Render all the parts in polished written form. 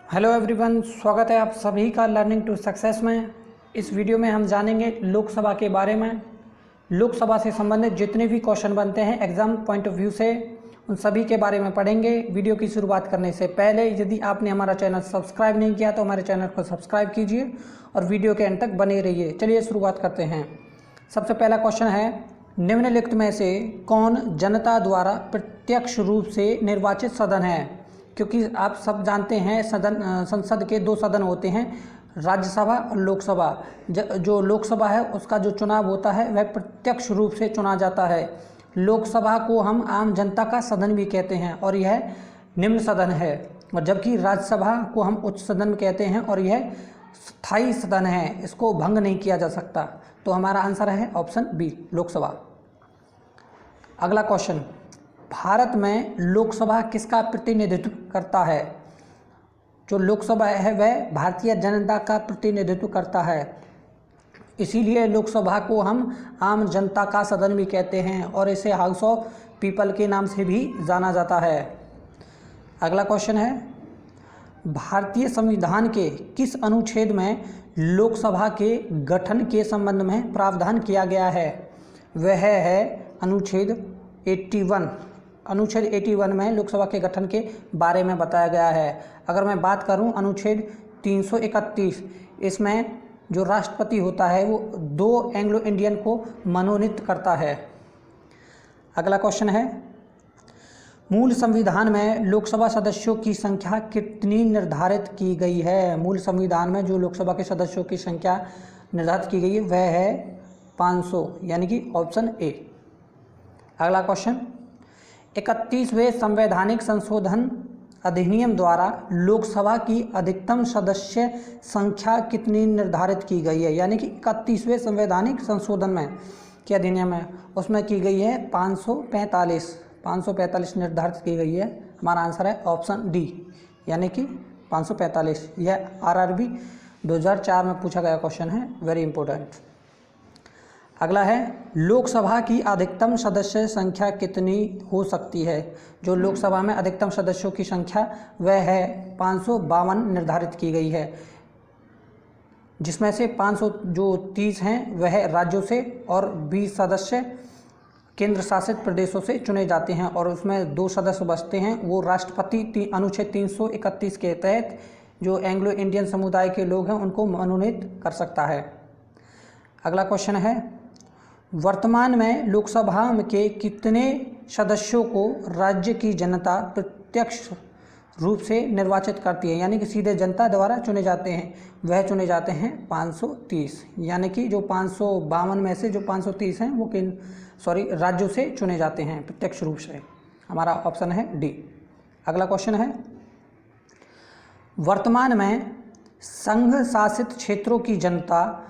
Hello everyone, स्वागत है आप सभी का लर्निंग टू सक्सेस में। इस वीडियो में हम जानेंगे लोकसभा के बारे में। लोकसभा से संबंधित जितने भी क्वेश्चन बनते हैं एग्जाम पॉइंट ऑफ व्यू से, उन सभी के बारे में पढ़ेंगे। वीडियो की शुरुआत करने से पहले यदि आपने हमारा चैनल सब्सक्राइब नहीं किया तो हमारे चैनल को सब्सक्राइब कीजिए और वीडियो के अंत तक बने रहिए। चलिए शुरुआत करते हैं। सबसे पहला क्वेश्चन है, निम्नलिखित में से कौन जनता द्वारा प्रत्यक्ष रूप से निर्वाचित सदन है? क्योंकि आप सब जानते हैं संसद के दो सदन होते हैं, राज्यसभा और लोकसभा। जो लोकसभा है उसका जो चुनाव होता है वह प्रत्यक्ष रूप से चुना जाता है। लोकसभा को हम आम जनता का सदन भी कहते हैं और यह निम्न सदन है, और जबकि राज्यसभा को हम उच्च सदन कहते हैं और यह स्थायी सदन है, इसको भंग नहीं किया जा सकता। तो हमारा आंसर है ऑप्शन बी, लोकसभा। अगला क्वेश्चन, भारत में लोकसभा किसका प्रतिनिधित्व करता है? जो लोकसभा है वह भारतीय जनता का प्रतिनिधित्व करता है, इसीलिए लोकसभा को हम आम जनता का सदन भी कहते हैं और इसे हाउस ऑफ पीपल के नाम से भी जाना जाता है। अगला क्वेश्चन है, भारतीय संविधान के किस अनुच्छेद में लोकसभा के गठन के संबंध में प्रावधान किया गया है? वह है अनुच्छेद 81। अनुच्छेद 81 में लोकसभा के गठन के बारे में बताया गया है। अगर मैं बात करूं अनुच्छेद 331, इसमें जो राष्ट्रपति होता है वो 2 एंग्लो इंडियन को मनोनीत करता है। अगला क्वेश्चन है, मूल संविधान में लोकसभा सदस्यों की संख्या कितनी निर्धारित की गई है? मूल संविधान में जो लोकसभा के सदस्यों की संख्या निर्धारित की गई है वह है 500, यानी कि ऑप्शन ए। अगला क्वेश्चन, 31वें संवैधानिक संशोधन अधिनियम द्वारा लोकसभा की अधिकतम सदस्य संख्या कितनी निर्धारित की गई है? यानी कि 31वें संवैधानिक संशोधन में के अधिनियम है उसमें की गई है 545 निर्धारित की गई है। हमारा आंसर है ऑप्शन डी, यानी कि 545। यह आरआरबी 2004 में पूछा गया क्वेश्चन है, वेरी इंपॉर्टेंट। अगला है, लोकसभा की अधिकतम सदस्य संख्या कितनी हो सकती है? जो लोकसभा में अधिकतम सदस्यों की संख्या वह है 552 निर्धारित की गई है, जिसमें से 530 हैं वह राज्यों से और 20 सदस्य केंद्र शासित प्रदेशों से चुने जाते हैं, और उसमें 2 सदस्य बचते हैं। वो राष्ट्रपति अनुच्छेद 331 के तहत जो एंग्लो इंडियन समुदाय के लोग हैं उनको मनोनीत कर सकता है। अगला क्वेश्चन है, वर्तमान में लोकसभा के कितने सदस्यों को राज्य की जनता प्रत्यक्ष रूप से निर्वाचित करती है? यानी कि सीधे जनता द्वारा चुने जाते हैं, वह चुने जाते हैं 530। यानी कि जो 552 में से जो 530 हैं वो राज्यों से चुने जाते हैं प्रत्यक्ष रूप से। हमारा ऑप्शन है डी। अगला क्वेश्चन है, वर्तमान में संघ शासित क्षेत्रों की जनता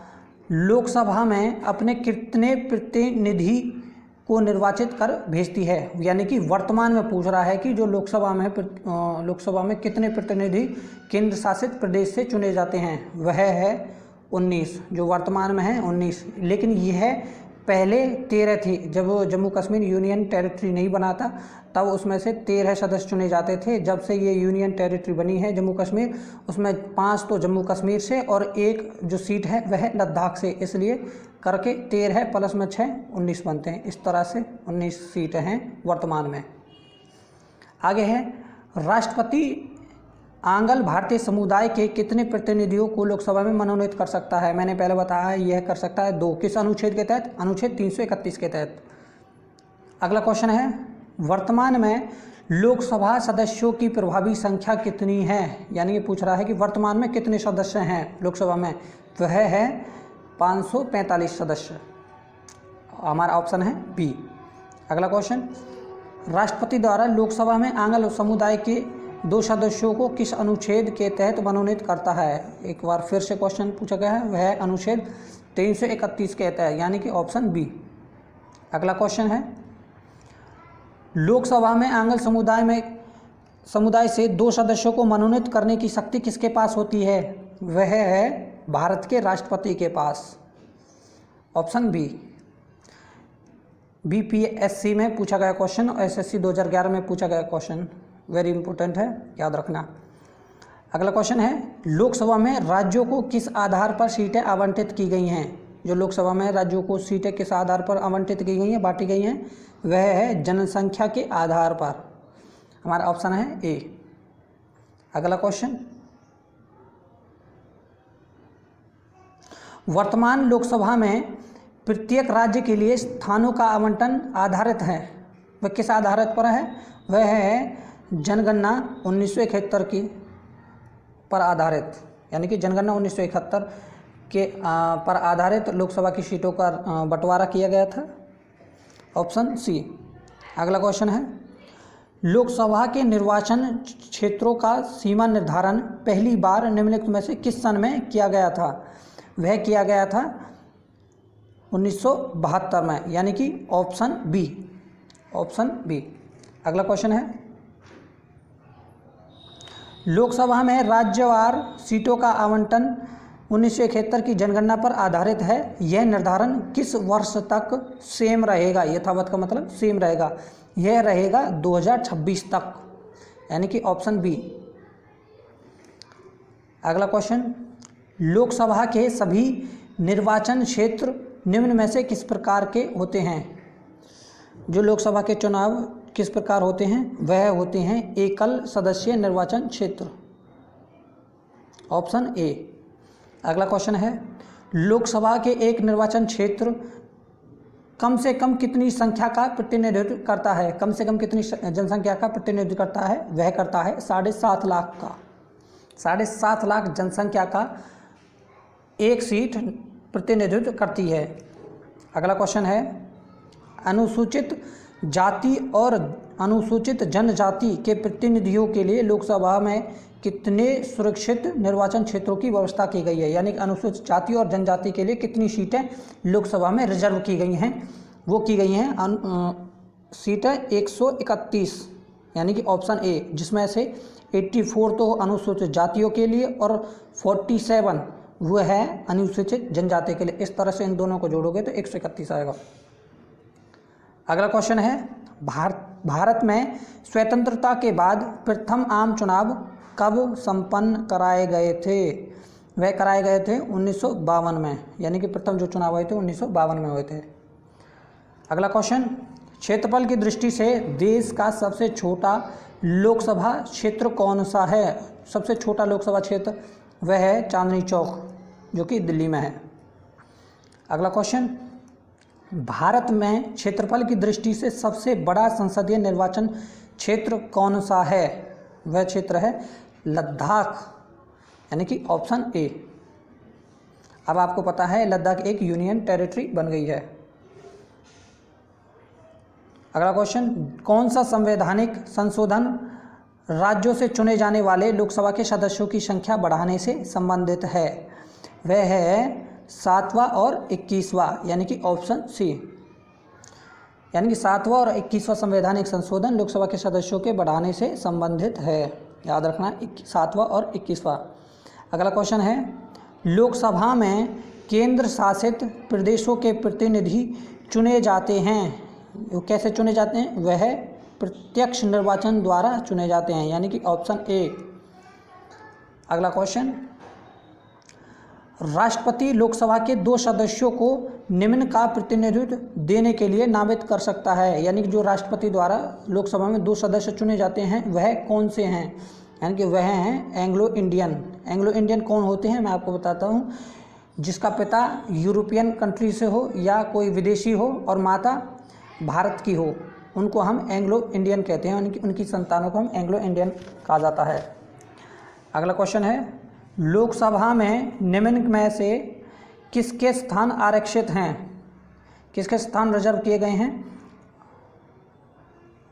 लोकसभा में अपने कितने प्रतिनिधि को निर्वाचित कर भेजती है? यानी कि वर्तमान में पूछ रहा है कि जो लोकसभा में कितने प्रतिनिधि केंद्र शासित प्रदेश से चुने जाते हैं? वह है 19, जो वर्तमान में है 19। लेकिन यह पहले 13 थी, जब जम्मू कश्मीर यूनियन टेरिटरी नहीं बना था तब उसमें से 13 सदस्य चुने जाते थे। जब से ये यूनियन टेरिटरी बनी है जम्मू कश्मीर, उसमें 5 तो जम्मू कश्मीर से और 1 जो सीट है वह लद्दाख से, इसलिए करके 13 प्लस में 6 19 बनते हैं। इस तरह से 19 सीटें हैं वर्तमान में। आगे है, राष्ट्रपति आंगल भारतीय समुदाय के कितने प्रतिनिधियों को लोकसभा में मनोनीत कर सकता है? मैंने पहले बताया यह कर सकता है 2। किस अनुच्छेद के तहत? अनुच्छेद 331 के तहत। अगला क्वेश्चन है, वर्तमान में लोकसभा सदस्यों की प्रभावी संख्या कितनी है? यानी कि पूछ रहा है कि वर्तमान में कितने सदस्य हैं लोकसभा में? वह है 545 सदस्य। हमारा ऑप्शन है बी। अगला क्वेश्चन, राष्ट्रपति द्वारा लोकसभा में आंगल समुदाय के 2 सदस्यों को किस अनुच्छेद के तहत मनोनीत करता है? एक बार फिर से क्वेश्चन पूछा गया है, वह अनुच्छेद 331 के तहत, यानी कि ऑप्शन बी। अगला क्वेश्चन है, लोकसभा में आंगल समुदाय से 2 सदस्यों को मनोनीत करने की शक्ति किसके पास होती है? वह है भारत के राष्ट्रपति के पास, ऑप्शन बी। बीपीएससी में पूछा गया क्वेश्चन और एसएससी 2011 में पूछा गया क्वेश्चन, वेरी इंपॉर्टेंट है, याद रखना। अगला क्वेश्चन है, लोकसभा में राज्यों को किस आधार पर सीटें आवंटित की गई हैं? जो लोकसभा में राज्यों को सीटें किस आधार पर आवंटित की गई हैं, बांटी गई हैं, वह है जनसंख्या के आधार पर। हमारा ऑप्शन है ए। अगला क्वेश्चन, वर्तमान लोकसभा में प्रत्येक राज्य के लिए स्थानों का आवंटन आधारित है, वह किस आधारित पर है? वह है जनगणना 1971 की पर आधारित, यानी कि जनगणना 1971 के पर आधारित लोकसभा की सीटों का बंटवारा किया गया था। Option C. अगला क्वेश्चन है, लोकसभा के निर्वाचन क्षेत्रों का सीमा निर्धारण पहली बार निम्नलिखित में से किस सन में किया गया था? वह किया गया था 1972 में, यानी कि ऑप्शन बी। Option B. अगला क्वेश्चन है, लोकसभा में राज्यवार सीटों का आवंटन 1971 की जनगणना पर आधारित है। यह निर्धारण किस वर्ष तक सेम रहेगा? यथावत का मतलब सेम रहेगा। यह रहेगा 2026 तक, यानी कि ऑप्शन बी। अगला क्वेश्चन, लोकसभा के सभी निर्वाचन क्षेत्र निम्न में से किस प्रकार के होते हैं? जो लोकसभा के चुनाव किस प्रकार होते हैं? वह होते हैं एकल सदस्यीय निर्वाचन क्षेत्र। Option A. अगला क्वेश्चन है, लोकसभा के एक निर्वाचन क्षेत्र कम से कम कितनी संख्या का प्रतिनिधित्व करता है? कम से कम कितनी जनसंख्या का प्रतिनिधित्व करता है? वह करता है 7.5 लाख का। 7.5 लाख जनसंख्या का एक सीट प्रतिनिधित्व करती है। अगला क्वेश्चन है, अनुसूचित जाति और अनुसूचित जनजाति के प्रतिनिधियों के लिए लोकसभा में कितने सुरक्षित निर्वाचन क्षेत्रों की व्यवस्था की गई है? यानी कि अनुसूचित जाति और जनजाति के लिए कितनी सीटें लोकसभा में रिजर्व की गई हैं? वो की गई हैं सीटें 131, यानी कि ऑप्शन ए, जिसमें से 84 तो अनुसूचित जातियों के लिए और 47 वो है अनुसूचित जनजाति के लिए। इस तरह से इन दोनों को जोड़ोगे तो 131 आएगा। अगला क्वेश्चन है, भारत में स्वतंत्रता के बाद प्रथम आम चुनाव कब संपन्न कराए गए थे? वह कराए गए थे 1952 में, यानी कि प्रथम जो चुनाव हुए थे 1952 में हुए थे। अगला क्वेश्चन, क्षेत्रफल की दृष्टि से देश का सबसे छोटा लोकसभा क्षेत्र कौन सा है? सबसे छोटा लोकसभा क्षेत्र वह है चांदनी चौक, जो कि दिल्ली में है। अगला क्वेश्चन, भारत में क्षेत्रफल की दृष्टि से सबसे बड़ा संसदीय निर्वाचन क्षेत्र कौन सा है? वह क्षेत्र है लद्दाख, यानी कि ऑप्शन ए। अब आपको पता है लद्दाख एक यूनियन टेरिटरी बन गई है। अगला क्वेश्चन, कौन सा संवैधानिक संशोधन राज्यों से चुने जाने वाले लोकसभा के सदस्यों की संख्या बढ़ाने से संबंधित है? वह है 7वां और 21वां, यानी कि ऑप्शन सी। यानी कि 7वां और 21वां संवैधानिक संशोधन लोकसभा के सदस्यों के बढ़ाने से संबंधित है। याद रखना, 7वां और 21वां। अगला क्वेश्चन है, लोकसभा में केंद्र शासित प्रदेशों के प्रतिनिधि चुने जाते हैं। वो कैसे चुने जाते हैं? वह प्रत्यक्ष निर्वाचन द्वारा चुने जाते हैं, यानी कि ऑप्शन ए। अगला क्वेश्चन, राष्ट्रपति लोकसभा के 2 सदस्यों को निम्न का प्रतिनिधित्व देने के लिए नामित कर सकता है। यानी कि जो राष्ट्रपति द्वारा लोकसभा में 2 सदस्य चुने जाते हैं वह कौन से हैं? यानी कि वह हैं एंग्लो इंडियन। एंग्लो इंडियन कौन होते हैं मैं आपको बताता हूँ। जिसका पिता यूरोपियन कंट्री से हो या कोई विदेशी हो और माता भारत की हो, उनको हम एंग्लो इंडियन कहते हैं। उनकी संतानों को हम एंग्लो इंडियन कहा जाता है। अगला क्वेश्चन है, लोकसभा में निम्न में से किसके स्थान आरक्षित हैं? किसके स्थान रिजर्व किए गए हैं?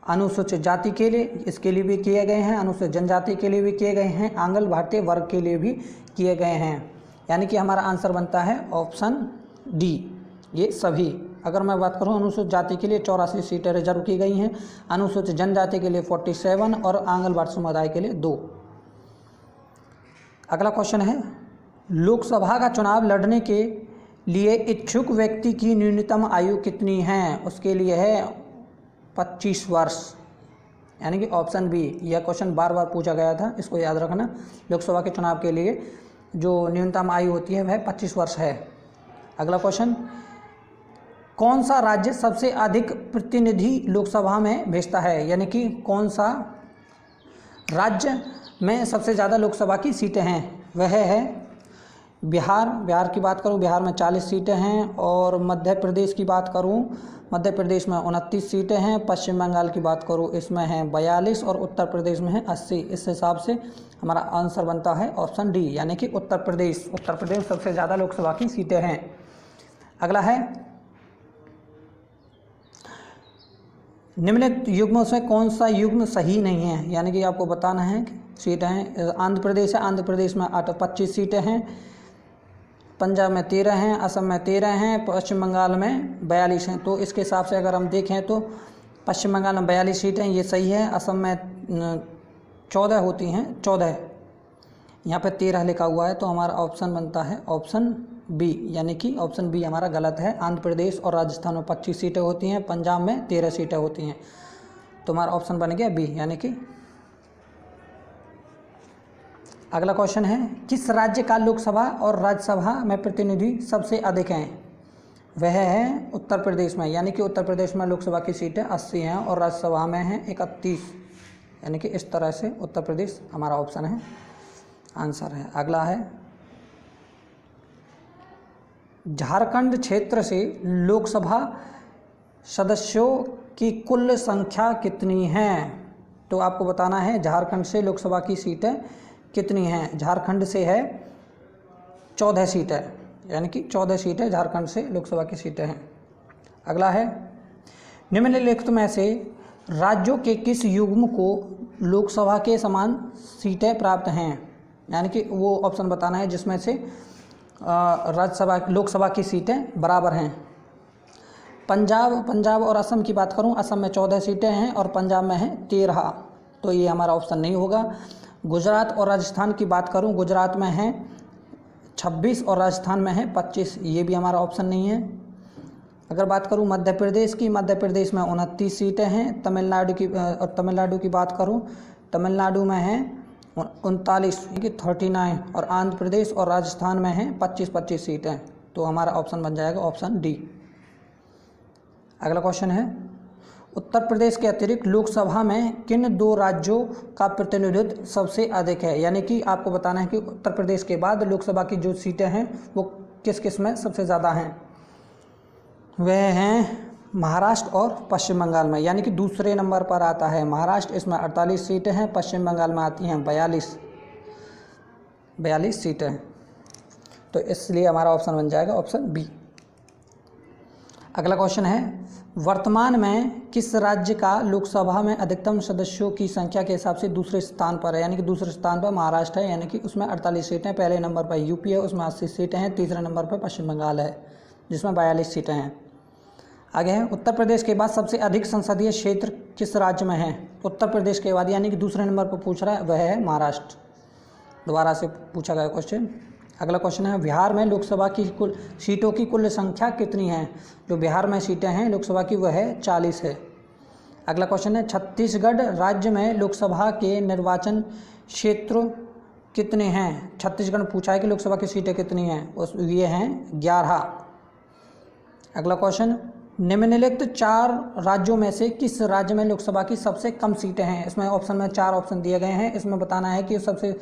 अनुसूचित जाति के लिए, इसके लिए भी किए गए हैं, अनुसूचित जनजाति के लिए भी किए गए हैं, आंगल भारतीय वर्ग के लिए भी किए गए हैं। यानी कि हमारा आंसर बनता है ऑप्शन डी, ये सभी। अगर मैं बात करूं अनुसूचित जाति के लिए 84 सीटें रिजर्व की गई हैं, अनुसूचित जनजाति के लिए 47 और आंगल भारतीय समुदाय के लिए 2। अगला क्वेश्चन है, लोकसभा का चुनाव लड़ने के लिए इच्छुक व्यक्ति की न्यूनतम आयु कितनी है? उसके लिए है 25 वर्ष। यानी कि ऑप्शन बी। यह क्वेश्चन बार बार पूछा गया था, इसको याद रखना। लोकसभा के चुनाव के लिए जो न्यूनतम आयु होती है वह 25 वर्ष है। अगला क्वेश्चन, कौन सा राज्य सबसे अधिक प्रतिनिधि लोकसभा में भेजता है, यानी कि कौन सा राज्य में सबसे ज़्यादा लोकसभा की सीटें हैं, वह है बिहार। बिहार की बात करूं, बिहार में 40 सीटें हैं। और मध्य प्रदेश की बात करूं, मध्य प्रदेश में 29 सीटें हैं। पश्चिम बंगाल की बात करूं, इसमें हैं 42 और उत्तर प्रदेश में है 80। इस हिसाब से हमारा आंसर बनता है ऑप्शन डी, यानी कि उत्तर प्रदेश। उत्तर प्रदेश सबसे ज़्यादा लोकसभा की सीटें हैं। अगला है, निम्नलिखित युग्मों से कौन सा युग्म सही नहीं है, यानी कि आपको बताना है कि सीटें हैं। आंध्र प्रदेश है, आंध्र प्रदेश में 25 सीटें हैं। पंजाब में 13 हैं, असम में 13 हैं, पश्चिम बंगाल में 42 हैं। तो इसके हिसाब से अगर हम देखें तो पश्चिम बंगाल में 42 सीटें, ये सही है। असम में 14 होती हैं, 14, यहाँ पे 13 लिखा हुआ है, तो हमारा ऑप्शन बनता है ऑप्शन बी, यानी कि ऑप्शन बी हमारा गलत है। आंध्र प्रदेश और राजस्थान में 25 सीटें होती हैं, पंजाब में 13 सीटें होती हैं, तो हमारा ऑप्शन बन गया बी, यानी कि। अगला क्वेश्चन है, किस राज्य का लोकसभा और राज्यसभा में प्रतिनिधि सबसे अधिक हैं, वह है उत्तर प्रदेश में, यानी कि उत्तर प्रदेश में लोकसभा की सीटें 80 हैं और राज्यसभा में हैं 31, यानी कि इस तरह से उत्तर प्रदेश हमारा ऑप्शन है, आंसर है। अगला है, झारखंड क्षेत्र से लोकसभा सदस्यों की कुल संख्या कितनी है, तो आपको बताना है झारखंड से लोकसभा की सीटें कितनी हैं। झारखंड से है 14 सीटें, यानी कि 14 सीटें झारखंड से लोकसभा की सीटें हैं। अगला है, निम्नलिखित में से राज्यों के किस युग्म को लोकसभा के समान सीटें प्राप्त हैं, यानी कि वो ऑप्शन बताना है जिसमें से राज्यसभा लोकसभा की सीटें बराबर हैं। पंजाब और असम की बात करूं, असम में 14 सीटें हैं और पंजाब में है 13, तो ये हमारा ऑप्शन नहीं होगा। गुजरात और राजस्थान की बात करूं, गुजरात में है 26 और राजस्थान में है 25, ये भी हमारा ऑप्शन नहीं है। अगर बात करूं मध्य प्रदेश की, मध्य प्रदेश में 29 सीटें हैं। तमिलनाडु की बात करूं, तमिलनाडु में है 39, 39, और आंध्र प्रदेश और राजस्थान में है 25 सीटें, तो हमारा ऑप्शन बन जाएगा ऑप्शन डी। अगला क्वेश्चन है, उत्तर प्रदेश के अतिरिक्त लोकसभा में किन 2 राज्यों का प्रतिनिधित्व सबसे अधिक है, यानी कि आपको बताना है कि उत्तर प्रदेश के बाद लोकसभा की जो सीटें हैं वो किस किस में सबसे ज़्यादा हैं। वह हैं महाराष्ट्र और पश्चिम बंगाल में, यानी कि दूसरे नंबर पर आता है महाराष्ट्र, इसमें 48 सीटें हैं। पश्चिम बंगाल में आती हैं 42 सीटें, तो इसलिए हमारा ऑप्शन बन जाएगा ऑप्शन बी। अगला क्वेश्चन है, वर्तमान में किस राज्य का लोकसभा में अधिकतम सदस्यों की संख्या के हिसाब से दूसरे स्थान पर है, यानी कि दूसरे स्थान पर महाराष्ट्र है, यानी कि उसमें 48 सीटें। पहले नंबर पर यूपी है, उसमें 80 सीटें हैं। तीसरे नंबर पर पश्चिम बंगाल है जिसमें 42 सीटें हैं। आगे है, उत्तर प्रदेश के बाद सबसे अधिक संसदीय क्षेत्र किस राज्य में है, उत्तर प्रदेश के बाद, यानी कि दूसरे नंबर पर पूछ रहा है, वह है महाराष्ट्र। दोबारा से पूछा गया क्वेश्चन। अगला क्वेश्चन है, बिहार में लोकसभा की कुल सीटों की कुल संख्या कितनी है, जो बिहार में सीटें हैं लोकसभा की वह है 40 है। अगला क्वेश्चन है, छत्तीसगढ़ राज्य में लोकसभा के निर्वाचन क्षेत्र कितने हैं, छत्तीसगढ़ में पूछा है कि लोकसभा की सीटें कितनी हैं, ये हैं 11। अगला क्वेश्चन, निम्नलिखित 4 राज्यों में से किस राज्य में लोकसभा की सबसे कम सीटें हैं, इसमें ऑप्शन में 4 ऑप्शन दिए गए हैं, इसमें बताना है कि सबसे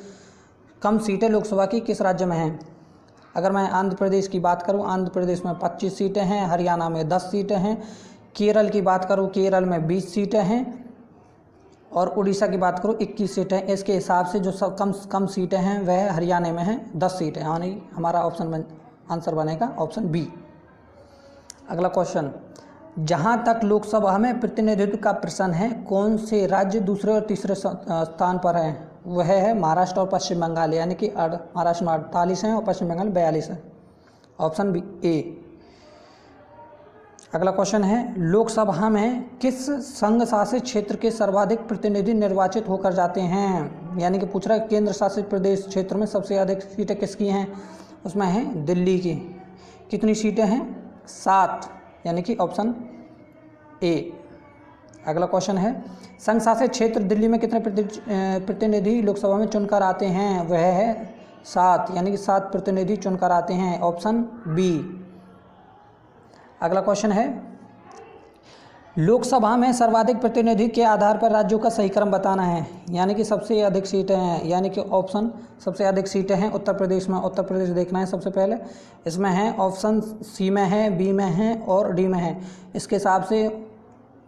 कम सीटें लोकसभा की किस राज्य में हैं। अगर मैं आंध्र प्रदेश की बात करूं, आंध्र प्रदेश में 25 सीटें हैं, हरियाणा में 10 सीटें हैं। केरल की बात करूं, केरल में 20 सीटें हैं, और उड़ीसा की बात करूं 21 सीटें। इसके हिसाब से जो सब कम सीटें हैं वह हरियाणा में हैं 10 सीटें, यानी हमारा आंसर बनेगा ऑप्शन बी। अगला क्वेश्चन, जहां तक लोकसभा में प्रतिनिधित्व का प्रश्न है, कौन से राज्य दूसरे और तीसरे स्थान पर हैं, वह है महाराष्ट्र और पश्चिम बंगाल, यानी कि महाराष्ट्र में 48 हैं और पश्चिम बंगाल 42 हैं, ऑप्शन बी ए। अगला क्वेश्चन है, लोकसभा में किस संघ शासित क्षेत्र के सर्वाधिक प्रतिनिधि निर्वाचित होकर जाते हैं, यानी कि पूछ रहा है केंद्र शासित प्रदेश क्षेत्र में सबसे अधिक सीटें किसकी हैं, उसमें है दिल्ली की। कितनी सीटें हैं, 7, यानी कि ऑप्शन ए। अगला क्वेश्चन है, संघ शासित क्षेत्र दिल्ली में कितने प्रतिनिधि लोकसभा में चुनकर आते हैं? वह है 7, यानी कि 7 प्रतिनिधि चुनकर आते हैं, ऑप्शन बी। अगला क्वेश्चन है, लोकसभा में सर्वाधिक प्रतिनिधि के आधार पर राज्यों का सही क्रम बताना है, यानी कि सबसे अधिक सीटें हैं, यानी कि ऑप्शन सबसे अधिक सीटें हैं उत्तर प्रदेश में। उत्तर प्रदेश देखना है सबसे पहले, इसमें है ऑप्शन सी में है, बी में है और डी में है। इसके हिसाब से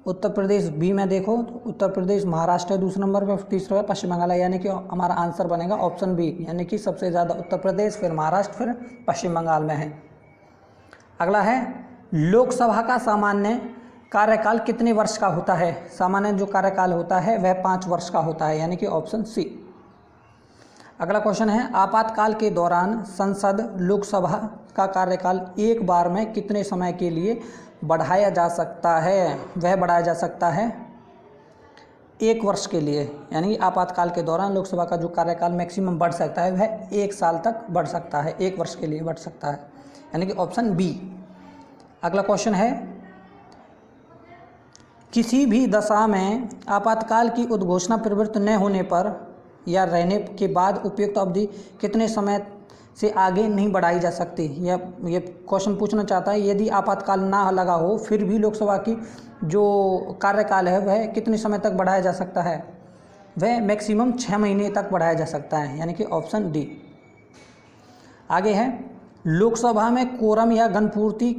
उत्तर प्रदेश बी में देखो तो उत्तर प्रदेश, महाराष्ट्र है दूसरे नंबर पर, तीसरा पश्चिम बंगाल है, यानी कि हमारा आंसर बनेगा ऑप्शन बी, यानी कि सबसे ज़्यादा उत्तर प्रदेश, फिर महाराष्ट्र, फिर पश्चिम बंगाल में है। अगला है, लोकसभा का सामान्य कार्यकाल कितने वर्ष का होता है? सामान्य जो कार्यकाल होता है वह 5 वर्ष का होता है, यानी कि ऑप्शन सी। अगला क्वेश्चन है, आपातकाल के दौरान संसद लोकसभा का कार्यकाल एक बार में कितने समय के लिए बढ़ाया जा सकता है? वह बढ़ाया जा सकता है 1 वर्ष के लिए, यानी आपातकाल के दौरान लोकसभा का जो कार्यकाल मैक्सिमम बढ़ सकता है वह 1 साल तक बढ़ सकता है, 1 वर्ष के लिए बढ़ सकता है, यानी कि ऑप्शन बी। अगला क्वेश्चन है, किसी भी दशा में आपातकाल की उद्घोषणा प्रवृत्त न होने पर या रहने के बाद उपयुक्त अवधि कितने समय से आगे नहीं बढ़ाई जा सकती? ये क्वेश्चन पूछना चाहता है, यदि आपातकाल ना लगा हो फिर भी लोकसभा की जो कार्यकाल है वह कितने समय तक बढ़ाया जा सकता है? वह मैक्सिमम 6 महीने तक बढ़ाया जा सकता है, यानी कि ऑप्शन डी। आगे है, लोकसभा में कोरम या घनपूर्ति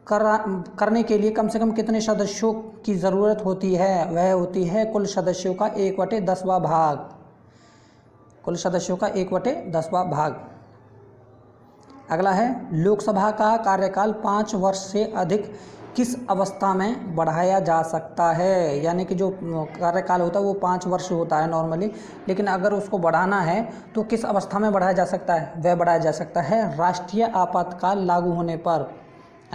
करने के लिए कम से कम कितने सदस्यों की ज़रूरत होती है? वह होती है कुल सदस्यों का 1/10वां भाग, कुल सदस्यों का 1/10वां भाग। अगला है, लोकसभा का कार्यकाल 5 वर्ष से अधिक किस अवस्था में बढ़ाया जा सकता है? यानी कि जो कार्यकाल होता है वो 5 वर्ष होता है नॉर्मली, लेकिन अगर उसको बढ़ाना है तो किस अवस्था में बढ़ाया जा सकता है? वह बढ़ाया जा सकता है राष्ट्रीय आपातकाल लागू होने पर,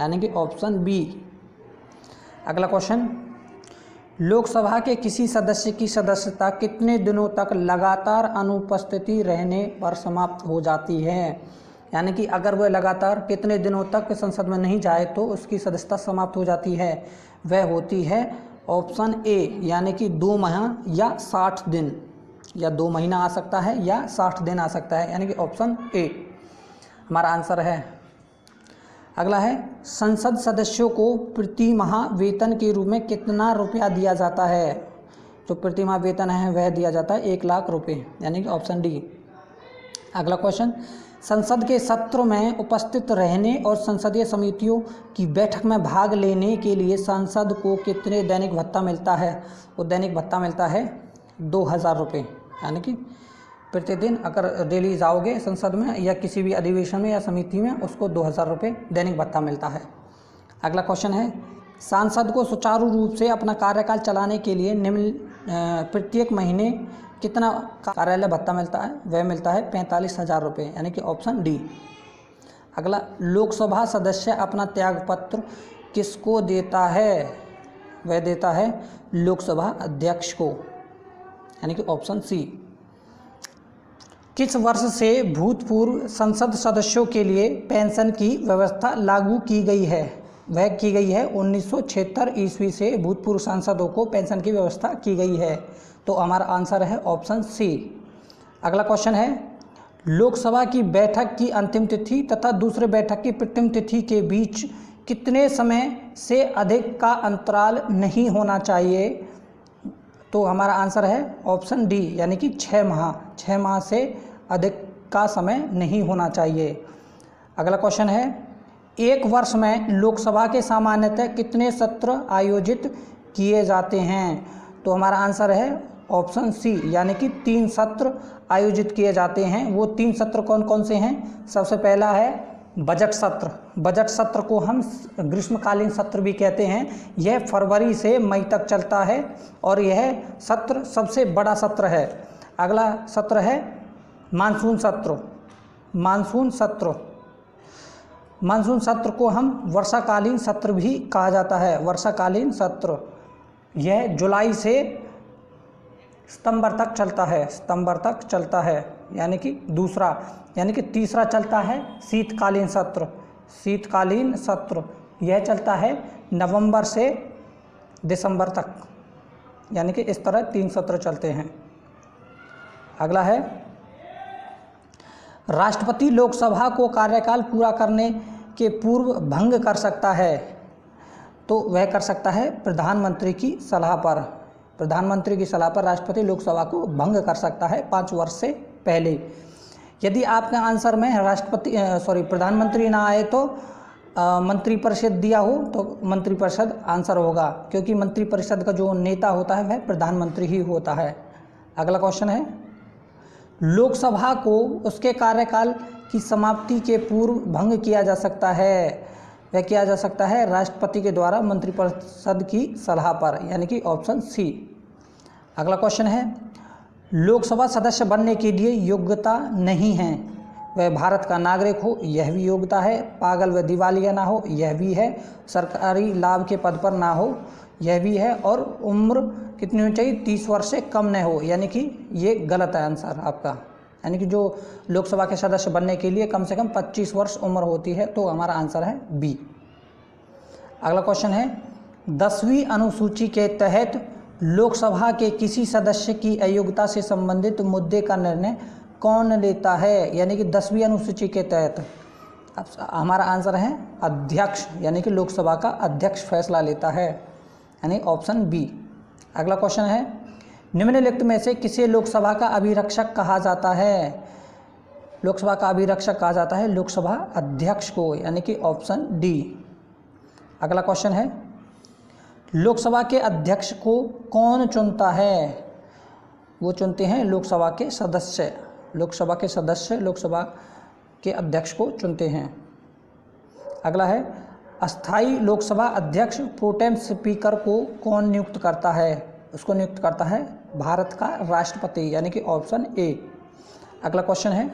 यानी कि ऑप्शन बी। अगला क्वेश्चन, लोकसभा के किसी सदस्य की सदस्यता कितने दिनों तक लगातार अनुपस्थिति रहने पर समाप्त हो जाती है? यानी कि अगर वह लगातार कितने दिनों तक संसद में नहीं जाए तो उसकी सदस्यता समाप्त हो जाती है? वह होती है ऑप्शन ए, यानी कि 2 माह या 60 दिन, या 2 महीना आ सकता है या 60 दिन आ सकता है, यानी कि ऑप्शन ए हमारा आंसर है। अगला है, संसद सदस्यों को प्रति माह वेतन के रूप में कितना रुपया दिया जाता है? जो प्रति माह वेतन है वह दिया जाता है 1 लाख रुपये, यानी कि ऑप्शन डी। अगला क्वेश्चन, संसद के सत्र में उपस्थित रहने और संसदीय समितियों की बैठक में भाग लेने के लिए सांसद को कितने दैनिक भत्ता मिलता है? वो दैनिक भत्ता मिलता है 2000 रुपये, यानी कि प्रतिदिन अगर डेली जाओगे संसद में या किसी भी अधिवेशन में या समिति में, उसको 2000 रुपये दैनिक भत्ता मिलता है। अगला क्वेश्चन है, सांसद को सुचारू रूप से अपना कार्यकाल चलाने के लिए प्रत्येक महीने कितना कार्यालय भत्ता मिलता है? वह मिलता है 45,000 रुपये, यानी कि ऑप्शन डी। अगला, लोकसभा सदस्य अपना त्यागपत्र किसको देता है? वह देता है लोकसभा अध्यक्ष को, यानी कि ऑप्शन सी। किस वर्ष से भूतपूर्व संसद सदस्यों के लिए पेंशन की व्यवस्था लागू की गई है? वह की गई है 1976 ईस्वी से भूतपूर्व सांसदों को पेंशन की व्यवस्था की गई है, तो हमारा आंसर है ऑप्शन सी। अगला क्वेश्चन है, लोकसभा की बैठक की अंतिम तिथि तथा दूसरे बैठक की प्रथम तिथि के बीच कितने समय से अधिक का अंतराल नहीं होना चाहिए? तो हमारा आंसर है ऑप्शन डी, यानी कि 6 माह, 6 माह से अधिक का समय नहीं होना चाहिए। अगला क्वेश्चन है, एक वर्ष में लोकसभा के सामान्यतः कितने सत्र आयोजित किए जाते हैं? तो हमारा आंसर है ऑप्शन सी, यानी कि 3 सत्र आयोजित किए जाते हैं। वो 3 सत्र कौन कौन से हैं? सबसे पहला है बजट सत्र। बजट सत्र को हम ग्रीष्मकालीन सत्र भी कहते हैं। यह फरवरी से मई तक चलता है और यह सत्र सबसे बड़ा सत्र है। अगला सत्र है मानसून सत्र। मानसून सत्र को हम वर्षाकालीन सत्र भी कहा जाता है। वर्षाकालीन सत्र यह जुलाई से सितंबर तक चलता है, यानी कि दूसरा, यानी कि तीसरा चलता है शीतकालीन सत्र। यह चलता है नवंबर से दिसंबर तक, यानी कि इस तरह 3 सत्र चलते हैं। अगला है, राष्ट्रपति लोकसभा को कार्यकाल पूरा करने के पूर्व भंग कर सकता है, तो वह कर सकता है प्रधानमंत्री की सलाह पर। प्रधानमंत्री की सलाह पर राष्ट्रपति लोकसभा को भंग कर सकता है 5 वर्ष से पहले। यदि आपका आंसर में प्रधानमंत्री ना आए तो मंत्रिपरिषद दिया हो तो मंत्रिपरिषद आंसर होगा, क्योंकि मंत्रिपरिषद का जो नेता होता है वह प्रधानमंत्री ही होता है। अगला क्वेश्चन है, लोकसभा को उसके कार्यकाल की समाप्ति के पूर्व भंग किया जा सकता है, वह किया जा सकता है राष्ट्रपति के द्वारा मंत्रिपरिषद की सलाह पर, यानी कि ऑप्शन सी। अगला क्वेश्चन है, लोकसभा सदस्य बनने के लिए योग्यता नहीं है, वह भारत का नागरिक हो, यह भी योग्यता है। पागल व दिवालिया ना हो, यह भी है। सरकारी लाभ के पद पर ना हो, यह भी है। और उम्र कितनी होनी चाहिए, 30 वर्ष से कम न हो, यानी कि ये गलत है आंसर आपका। यानी कि जो लोकसभा के सदस्य बनने के लिए कम से कम 25 वर्ष उम्र होती है, तो हमारा आंसर है बी। अगला क्वेश्चन है, 10वीं अनुसूची के तहत लोकसभा के किसी सदस्य की अयोग्यता से संबंधित मुद्दे का निर्णय कौन लेता है, यानी कि 10वीं अनुसूची के तहत हमारा आंसर है अध्यक्ष, यानी कि लोकसभा का अध्यक्ष फैसला लेता है, यानी ऑप्शन बी। अगला क्वेश्चन है, निम्नलिखित में से किसे लोकसभा का अभिरक्षक कहा जाता है? लोकसभा का अभिरक्षक कहा जाता है लोकसभा अध्यक्ष को, यानी कि ऑप्शन डी। अगला क्वेश्चन है, लोकसभा के अध्यक्ष को कौन चुनता है? वो चुनते हैं लोकसभा के सदस्य। लोकसभा के सदस्य लोकसभा के अध्यक्ष को चुनते हैं। अगला है, अस्थाई लोकसभा अध्यक्ष प्रोटेम स्पीकर को कौन नियुक्त करता है? उसको नियुक्त करता है भारत का राष्ट्रपति, यानी कि ऑप्शन ए। अगला क्वेश्चन है,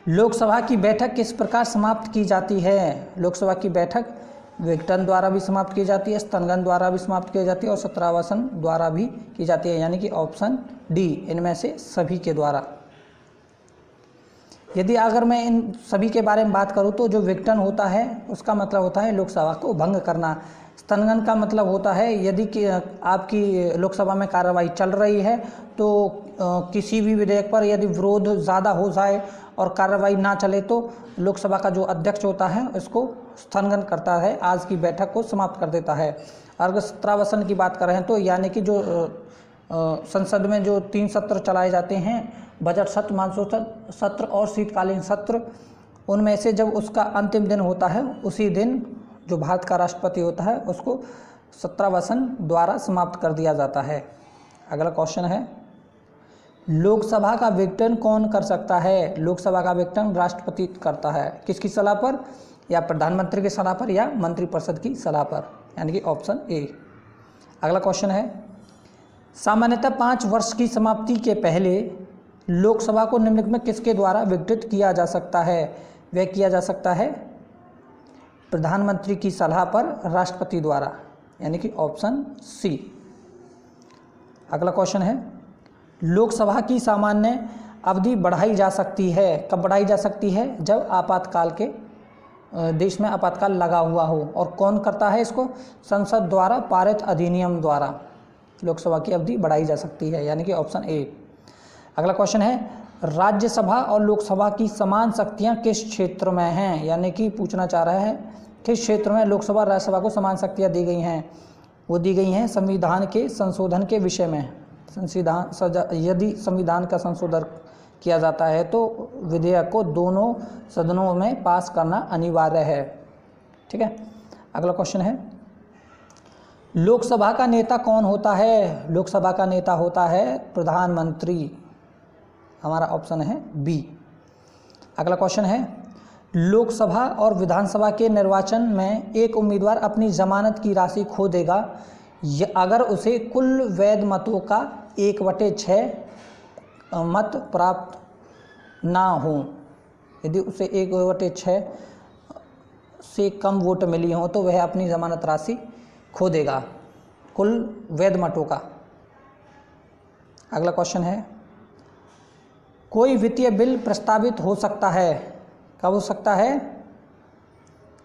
लोकसभा की बैठक किस प्रकार समाप्त की जाती है? लोकसभा की बैठक विघटन द्वारा भी समाप्त की जाती है, स्तंगन द्वारा भी समाप्त की जाती है और सत्रावसन द्वारा भी की जाती है, यानी कि ऑप्शन डी, इनमें से सभी के द्वारा। यदि अगर मैं इन सभी के बारे में बात करूं तो जो विघटन होता है उसका मतलब होता है लोकसभा को भंग करना। स्तंगन का मतलब होता है यदि कि आपकी लोकसभा में कार्रवाई चल रही है तो किसी भी विधेयक पर यदि विरोध ज़्यादा हो जाए और कार्रवाई ना चले तो लोकसभा का जो अध्यक्ष होता है उसको स्तंगन करता है, आज की बैठक को समाप्त कर देता है। और अगर सत्रावसन की बात करें तो यानी कि जो संसद में जो 3 सत्र चलाए जाते हैं, बजट सत्र, मानसून सत्र और शीतकालीन सत्र, उनमें से जब उसका अंतिम दिन होता है उसी दिन जो भारत का राष्ट्रपति होता है उसको सत्रावसन द्वारा समाप्त कर दिया जाता है। अगला क्वेश्चन है, लोकसभा का विघटन कौन कर सकता है? लोकसभा का विघटन राष्ट्रपति करता है, किसकी सलाह पर? या प्रधानमंत्री की सलाह पर या मंत्रिपरिषद की सलाह पर, यानी कि ऑप्शन ए। अगला क्वेश्चन है, सामान्यतः 5 वर्ष की समाप्ति के पहले लोकसभा को निम्नलिखित में किसके द्वारा विघटित किया जा सकता है? वह किया जा सकता है प्रधानमंत्री की सलाह पर राष्ट्रपति द्वारा, यानी कि ऑप्शन सी। अगला क्वेश्चन है, लोकसभा की सामान्य अवधि बढ़ाई जा सकती है, कब बढ़ाई जा सकती है? जब आपातकाल के देश में आपातकाल लगा हुआ हो। और कौन करता है इसको? संसद द्वारा पारित अधिनियम द्वारा लोकसभा की अवधि बढ़ाई जा सकती है, यानी कि ऑप्शन ए। अगला क्वेश्चन है, राज्यसभा और लोकसभा की समान शक्तियां किस क्षेत्र में हैं? यानी कि पूछना चाह रहा है किस क्षेत्र में लोकसभा और राज्यसभा को समान शक्तियां दी गई हैं? वो दी गई हैं संविधान के संशोधन के विषय में। यदि संविधान का संशोधन किया जाता है तो विधेयक को दोनों सदनों में पास करना अनिवार्य है। ठीक है। अगला क्वेश्चन है, लोकसभा का नेता कौन होता है? लोकसभा का नेता होता है प्रधानमंत्री, हमारा ऑप्शन है बी। अगला क्वेश्चन है, लोकसभा और विधानसभा के निर्वाचन में एक उम्मीदवार अपनी जमानत की राशि खो देगा अगर उसे कुल वैध मतों का 1/6 मत प्राप्त ना हो। यदि उसे 1/6 से कम वोट मिली हो तो वह अपनी जमानत राशि खो देगा कुल वैध मतों का। अगला क्वेश्चन है, कोई वित्तीय बिल प्रस्तावित हो सकता है, कब हो सकता है?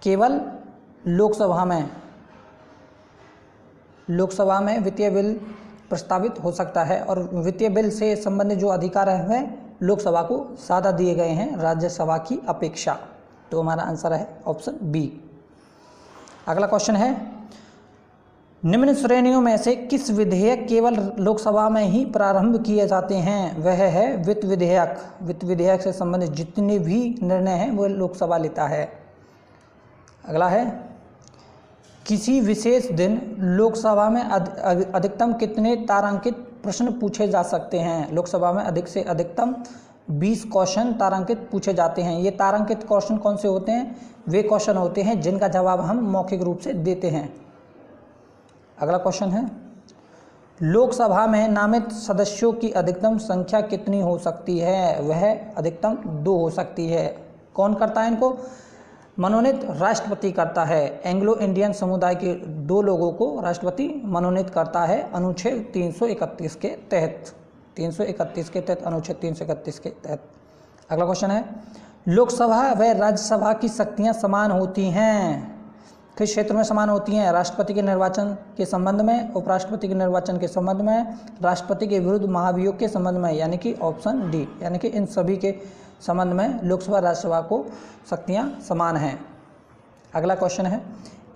केवल लोकसभा में। लोकसभा में वित्तीय बिल प्रस्तावित हो सकता है। और वित्तीय बिल से संबंधित जो अधिकार है वह लोकसभा को ज़्यादा दिए गए हैं राज्यसभा की अपेक्षा। तो हमारा आंसर है ऑप्शन बी। अगला क्वेश्चन है, निम्न श्रेणियों में से किस विधेयक केवल लोकसभा में ही प्रारंभ किए जाते हैं? वह है वित्त विधेयक। वित्त विधेयक से संबंधित जितने भी निर्णय हैं वो लोकसभा लेता है। अगला है, किसी विशेष दिन लोकसभा में अधिकतम कितने तारांकित प्रश्न पूछे जा सकते हैं? लोकसभा में अधिक से अधिकतम 20 क्वेश्चन तारांकित पूछे जाते हैं। ये तारांकित क्वेश्चन कौन से होते हैं? वे क्वेश्चन होते हैं जिनका जवाब हम मौखिक रूप से देते हैं। अगला क्वेश्चन है, लोकसभा में नामित सदस्यों की अधिकतम संख्या कितनी हो सकती है? वह अधिकतम 2 हो सकती है। कौन करता है इनको? मनोनीत राष्ट्रपति करता है। एंग्लो इंडियन समुदाय के 2 लोगों को राष्ट्रपति मनोनीत करता है अनुच्छेद 331 के तहत। 331 के तहत, अनुच्छेद 331 के तहत। अगला क्वेश्चन है, लोकसभा व राज्यसभा की शक्तियां समान होती हैं? किस क्षेत्र में समान होती हैं? राष्ट्रपति के निर्वाचन के संबंध में, उपराष्ट्रपति के निर्वाचन के संबंध में, राष्ट्रपति के विरुद्ध महाभियोग के संबंध में, यानी कि ऑप्शन डी, यानी कि इन सभी के संबंध में लोकसभा राज्यसभा को शक्तियां समान हैं। अगला क्वेश्चन है,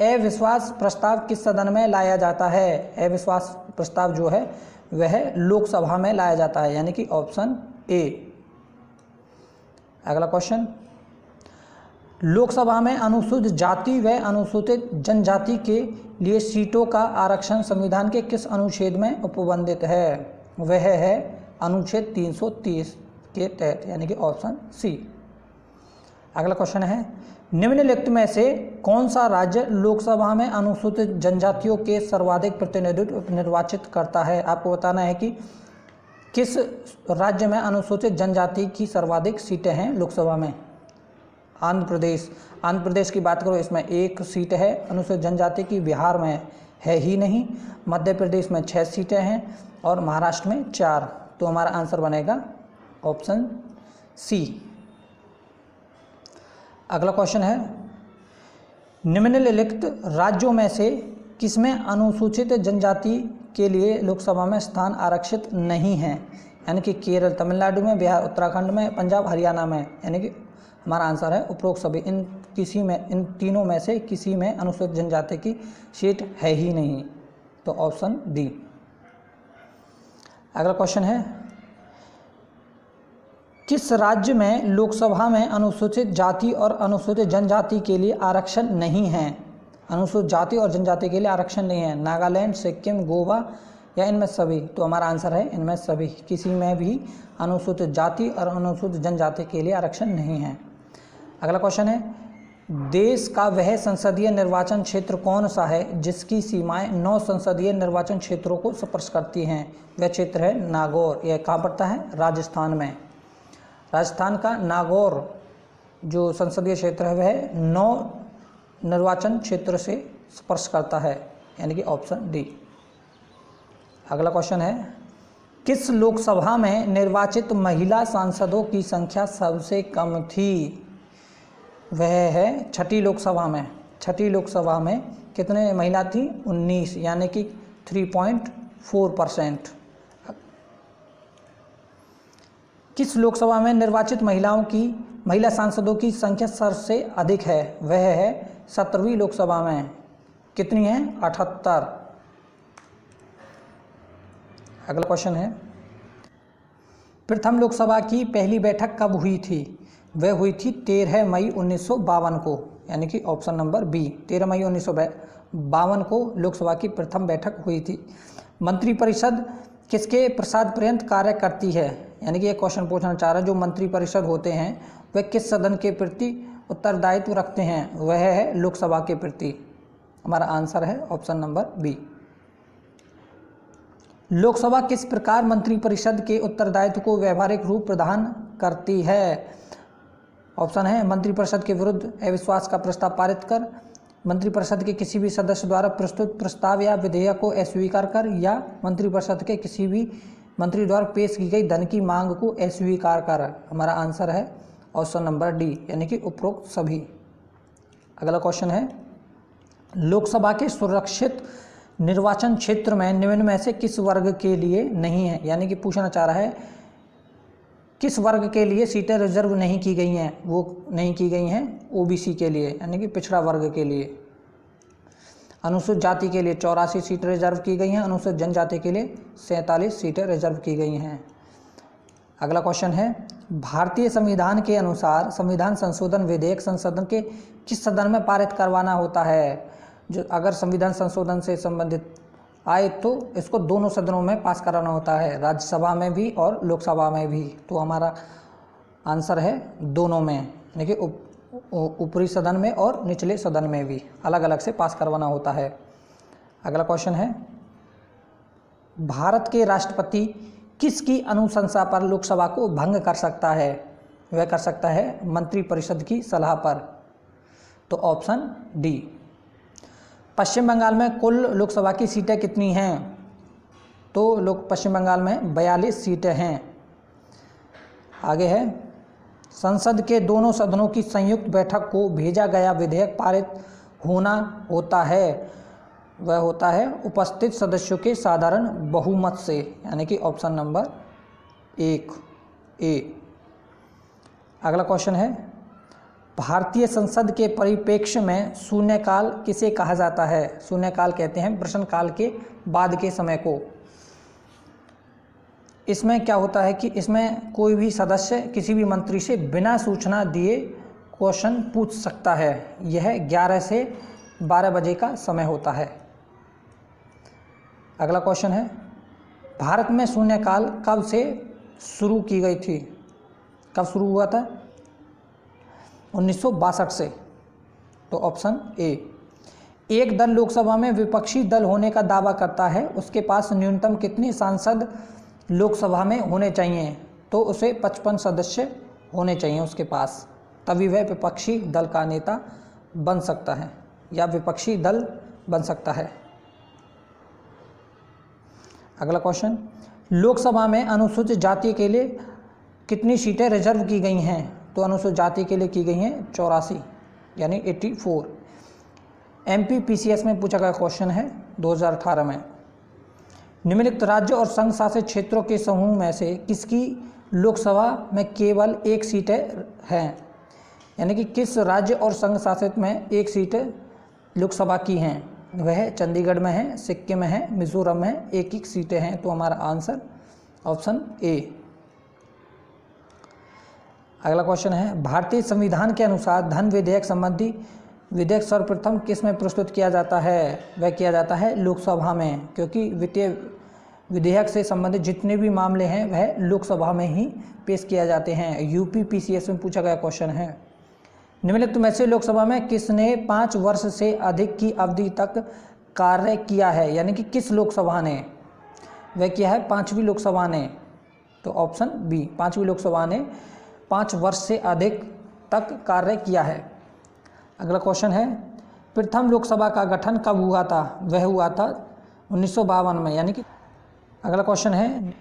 अविश्वास प्रस्ताव किस सदन में लाया जाता है? अविश्वास प्रस्ताव जो है वह लोकसभा में लाया जाता है, यानी कि ऑप्शन ए। अगला क्वेश्चन, लोकसभा में अनुसूचित जाति व अनुसूचित जनजाति के लिए सीटों का आरक्षण संविधान के किस अनुच्छेद में उपबंधित है? वह है अनुच्छेद 330 के तहत, यानी कि ऑप्शन सी। अगला क्वेश्चन है, निम्नलिखित में से कौन सा राज्य लोकसभा में अनुसूचित जनजातियों के सर्वाधिक प्रतिनिधित्व निर्वाचित करता है? आपको बताना है कि किस राज्य में अनुसूचित जनजाति की सर्वाधिक सीटें हैं लोकसभा में। आंध्र प्रदेश। आंध्र प्रदेश की बात करो, इसमें 1 सीट है अनुसूचित जनजाति की। बिहार में है ही नहीं। मध्य प्रदेश में 6 सीटें हैं और महाराष्ट्र में 4। तो हमारा आंसर बनेगा ऑप्शन सी। अगला क्वेश्चन है, निम्नलिखित राज्यों में से किसमें अनुसूचित जनजाति के लिए लोकसभा में स्थान आरक्षित नहीं है? यानी कि केरल, तमिलनाडु में, बिहार, उत्तराखंड में, पंजाब, हरियाणा में, यानी कि हमारा आंसर है उपरोक्त सभी। इन तीनों में से किसी में अनुसूचित जनजाति की सीट है ही नहीं। तो ऑप्शन डी। अगला क्वेश्चन है, किस राज्य में लोकसभा में अनुसूचित जाति और अनुसूचित जनजाति के लिए आरक्षण नहीं है? अनुसूचित जाति और जनजाति के लिए आरक्षण नहीं है। नागालैंड, सिक्किम, गोवा या इनमें सभी? तो हमारा आंसर है इनमें सभी। किसी में भी अनुसूचित जाति और अनुसूचित जनजाति के लिए आरक्षण नहीं है। अगला क्वेश्चन है, देश का वह संसदीय निर्वाचन क्षेत्र कौन सा है जिसकी सीमाएं 9 संसदीय निर्वाचन क्षेत्रों को स्पर्श करती हैं? वह क्षेत्र है नागौर। यह कहाँ पड़ता है? राजस्थान में। राजस्थान का नागौर जो संसदीय क्षेत्र है वह 9 निर्वाचन क्षेत्र से स्पर्श करता है, यानी कि ऑप्शन डी। अगला क्वेश्चन है, किस लोकसभा में निर्वाचित महिला सांसदों की संख्या सबसे कम थी? वह है छठी लोकसभा में। छठी लोकसभा में कितने महिला थी? 19, यानी कि 3.4%। किस लोकसभा में निर्वाचित महिला सांसदों की संख्या सबसे अधिक है? वह है 17वीं लोकसभा में। कितनी है? 78। अगला क्वेश्चन है, प्रथम लोकसभा की पहली बैठक कब हुई थी? वह हुई थी 13 मई 1952 को, यानी कि ऑप्शन नंबर बी। 13 मई 1952 को लोकसभा की प्रथम बैठक हुई थी। मंत्रिपरिषद किसके प्रसाद पर्यंत कार्य करती है? यानी कि ये क्वेश्चन पूछना चाह रहा है, जो मंत्रिपरिषद होते हैं वह किस सदन के प्रति उत्तरदायित्व रखते हैं? वह है लोकसभा के प्रति। हमारा आंसर है ऑप्शन नंबर बी। लोकसभा किस प्रकार मंत्रिपरिषद के उत्तरदायित्व को व्यवहारिक रूप प्रदान करती है? ऑप्शन है, मंत्रिपरिषद के विरुद्ध अविश्वास का प्रस्ताव पारित कर, मंत्रिपरिषद के किसी भी सदस्य द्वारा प्रस्तुत प्रस्ताव या विधेयक को अस्वीकार कर, या मंत्रिपरिषद के किसी भी मंत्री द्वारा पेश की गई धन की मांग को अस्वीकार कर। हमारा आंसर है ऑप्शन नंबर डी, यानी कि उपरोक्त सभी। अगला क्वेश्चन है, लोकसभा के सुरक्षित निर्वाचन क्षेत्र में निम्न में से किस वर्ग के लिए नहीं है, यानी कि पूछना चाह रहा है किस वर्ग के लिए सीटें रिजर्व नहीं की गई हैं। वो नहीं की गई हैं ओबीसी के लिए, यानी कि पिछड़ा वर्ग के लिए। अनुसूचित जाति के लिए 84 सीटें रिजर्व की गई हैं, अनुसूचित जनजाति के लिए 47 सीटें रिजर्व की गई हैं। अगला क्वेश्चन है, भारतीय संविधान के अनुसार संविधान संशोधन विधेयक संसद के किस सदन में पारित करवाना होता है। जो अगर संविधान संशोधन से संबंधित आए तो इसको दोनों सदनों में पास कराना होता है, राज्यसभा में भी और लोकसभा में भी। तो हमारा आंसर है दोनों में, यानी कि ऊपरी सदन में और निचले सदन में भी अलग अलग से पास करवाना होता है। अगला क्वेश्चन है, भारत के राष्ट्रपति किसकी अनुशंसा पर लोकसभा को भंग कर सकता है। वह कर सकता है मंत्रिपरिषद की सलाह पर। तो ऑप्शन डी। पश्चिम बंगाल में कुल लोकसभा की सीटें कितनी हैं। तो पश्चिम बंगाल में 42 सीटें हैं। आगे है, संसद के दोनों सदनों की संयुक्त बैठक को भेजा गया विधेयक पारित होना होता है। वह होता है उपस्थित सदस्यों के साधारण बहुमत से, यानी कि ऑप्शन नंबर 1 ए। अगला क्वेश्चन है, भारतीय संसद के परिप्रेक्ष्य में शून्यकाल किसे कहा जाता है। शून्यकाल कहते हैं प्रश्नकाल के बाद के समय को। इसमें क्या होता है कि इसमें कोई भी सदस्य किसी भी मंत्री से बिना सूचना दिए क्वेश्चन पूछ सकता है। यह 11 से 12 बजे का समय होता है। अगला क्वेश्चन है, भारत में शून्यकाल कब से शुरू की गई थी। कब शुरू हुआ था। 1962 से। तो ऑप्शन ए। एक दल लोकसभा में विपक्षी दल होने का दावा करता है, उसके पास न्यूनतम कितने सांसद लोकसभा में होने चाहिए। तो उसे 55 सदस्य होने चाहिए उसके पास, तभी वह विपक्षी दल का नेता बन सकता है या विपक्षी दल बन सकता है। अगला क्वेश्चन, लोकसभा में अनुसूचित जाति के लिए कितनी सीटें रिजर्व की गई हैं। तो अनुसूचित जाति के लिए की गई हैं 84, यानी 84। MPPCS में पूछा गया क्वेश्चन है 2018 में। निम्नलिखित राज्य और संघ शासित क्षेत्रों के समूह में से किसकी लोकसभा में केवल एक सीटें हैं, यानी कि किस राज्य और संघ शासित में एक सीट लोकसभा की हैं। वह चंडीगढ़ में है, सिक्किम में है, मिजोरम में है, एक सीटें हैं। तो हमारा आंसर ऑप्शन ए। अगला क्वेश्चन है, भारतीय संविधान के अनुसार धन विधेयक संबंधी विधेयक सर्वप्रथम किस में प्रस्तुत किया जाता है। वह किया जाता है लोकसभा में, क्योंकि वित्तीय विधेयक से संबंधित जितने भी मामले हैं वह लोकसभा में ही पेश किया जाते हैं। UPPCS में पूछा गया क्वेश्चन है। निम्नलिखित में से लोकसभा में किसने 5 वर्ष से अधिक की अवधि तक कार्य किया है, यानी कि किस लोकसभा ने। वह किया है 5वीं लोकसभा ने। तो ऑप्शन बी, 5वीं लोकसभा ने 5 वर्ष से अधिक तक कार्य किया है। अगला क्वेश्चन है, प्रथम लोकसभा का गठन कब हुआ था। वह हुआ था 1952 में, यानी कि। अगला क्वेश्चन है,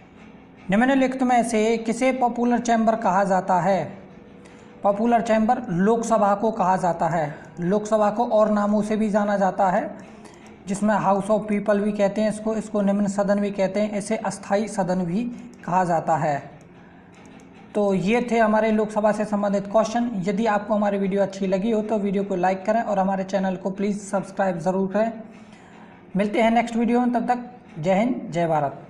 निम्नलिखित में से किसे पॉपुलर चैम्बर कहा जाता है। पॉपुलर चैम्बर लोकसभा को कहा जाता है। लोकसभा को और नामों से भी जाना जाता है, जिसमें हाउस ऑफ पीपल भी कहते हैं इसको निम्न सदन भी कहते हैं, इसे अस्थाई सदन भी कहा जाता है। तो ये थे हमारे लोकसभा से संबंधित क्वेश्चन। यदि आपको हमारी वीडियो अच्छी लगी हो तो वीडियो को लाइक करें और हमारे चैनल को प्लीज़ सब्सक्राइब ज़रूर करें। मिलते हैं नेक्स्ट वीडियो में, तब तक जय हिंद जय भारत।